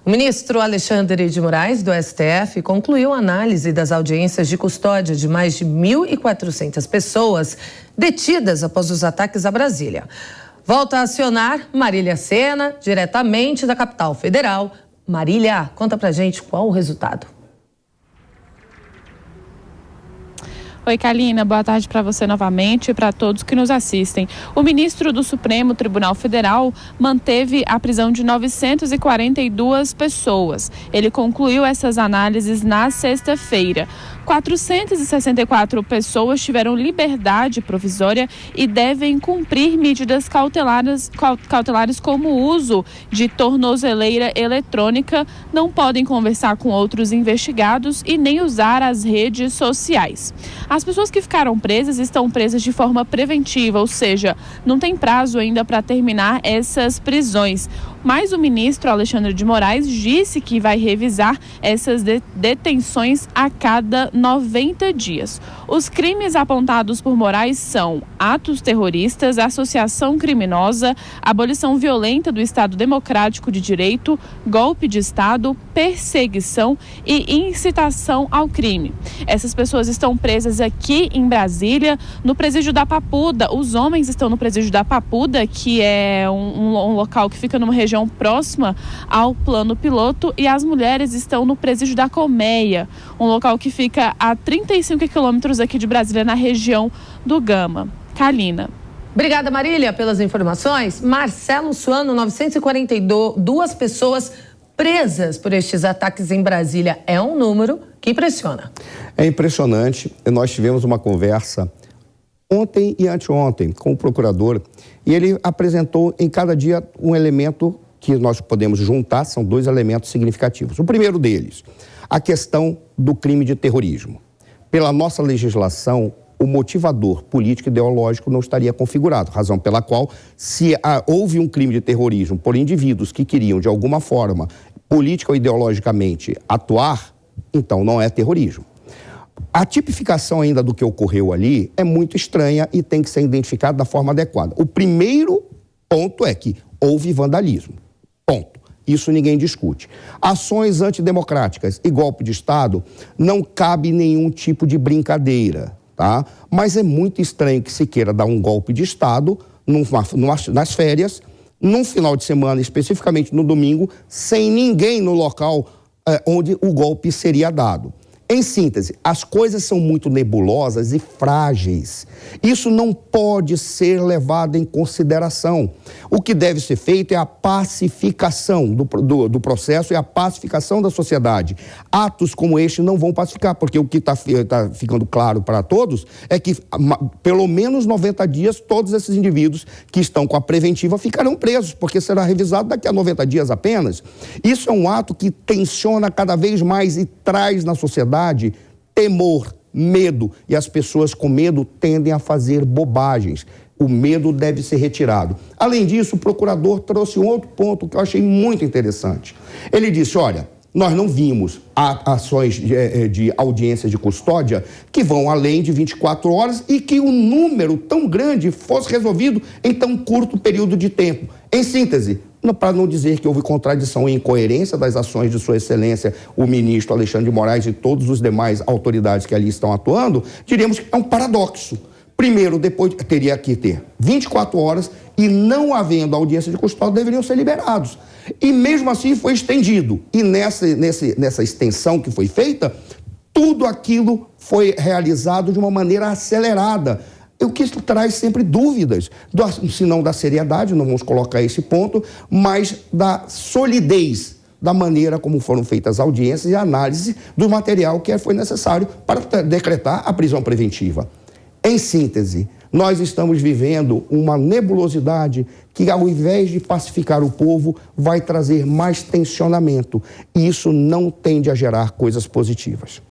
O ministro Alexandre de Moraes, do STF, concluiu a análise das audiências de custódia de mais de 1.400 pessoas detidas após os ataques a Brasília. Volta a acionar Marília Sena, diretamente da capital federal. Marília, conta pra gente qual o resultado. Oi, Kalina, boa tarde para você novamente e para todos que nos assistem. O ministro do Supremo Tribunal Federal manteve a prisão de 942 pessoas. Ele concluiu essas análises na sexta-feira. 464 pessoas tiveram liberdade provisória e devem cumprir medidas cautelares como o uso de tornozeleira eletrônica, não podem conversar com outros investigados e nem usar as redes sociais. As pessoas que ficaram presas estão presas de forma preventiva, ou seja, não tem prazo ainda para terminar essas prisões. Mas o ministro Alexandre de Moraes disse que vai revisar essas detenções a cada 90 dias. Os crimes apontados por Moraes são atos terroristas, associação criminosa, abolição violenta do Estado Democrático de Direito, golpe de Estado, perseguição e incitação ao crime. Essas pessoas estão presas aqui em Brasília, no presídio da Papuda. Os homens estão no presídio da Papuda, que é um local que fica numa região próxima ao plano piloto, e as mulheres estão no presídio da Colmeia, um local que fica a 35 quilômetros aqui de Brasília, na região do Gama. Kalina. Obrigada, Marília, pelas informações. Marcelo Suano, 942 pessoas presas por estes ataques em Brasília. É um número que impressiona. É impressionante. Nós tivemos uma conversa ontem e anteontem com o procurador e ele apresentou em cada dia um elemento que nós podemos juntar, são dois elementos significativos. O primeiro deles, a questão do crime de terrorismo. Pela nossa legislação, o motivador político e ideológico não estaria configurado, razão pela qual, se houve um crime de terrorismo por indivíduos que queriam, de alguma forma, política ou ideologicamente, atuar, então não é terrorismo. A tipificação ainda do que ocorreu ali é muito estranha e tem que ser identificada da forma adequada. O primeiro ponto é que houve vandalismo. Ponto. Isso ninguém discute. Ações antidemocráticas e golpe de Estado não cabe nenhum tipo de brincadeira, tá? Mas é muito estranho que se queira dar um golpe de Estado nas férias, num final de semana, especificamente no domingo, sem ninguém no local onde o golpe seria dado. Em síntese, as coisas são muito nebulosas e frágeis. Isso não pode ser levado em consideração. O que deve ser feito é a pacificação do processo e a pacificação da sociedade. Atos como este não vão pacificar, porque o que está ficando claro para todos é que, pelo menos 90 dias, todos esses indivíduos que estão com a preventiva ficarão presos, porque será revisado daqui a 90 dias apenas. Isso é um ato que tensiona cada vez mais e traz na sociedade temor, medo, e as pessoas com medo tendem a fazer bobagens. O medo deve ser retirado. Além disso, o procurador trouxe um outro ponto que eu achei muito interessante. Ele disse, olha, nós não vimos ações de audiência de custódia que vão além de 24 horas e que um número tão grande fosse resolvido em tão curto período de tempo. Em síntese, para não dizer que houve contradição e incoerência das ações de Sua Excelência, o ministro Alexandre de Moraes e todos os demais autoridades que ali estão atuando, diríamos que é um paradoxo. Primeiro, depois teria que ter 24 horas e, não havendo audiência de custódia, deveriam ser liberados. E mesmo assim foi estendido. E nessa extensão que foi feita, tudo aquilo foi realizado de uma maneira acelerada. O que traz sempre dúvidas, se não da seriedade, não vamos colocar esse ponto, mas da solidez da maneira como foram feitas as audiências e a análise do material que foi necessário para decretar a prisão preventiva. Em síntese, nós estamos vivendo uma nebulosidade que, ao invés de pacificar o povo, vai trazer mais tensionamento. E isso não tende a gerar coisas positivas.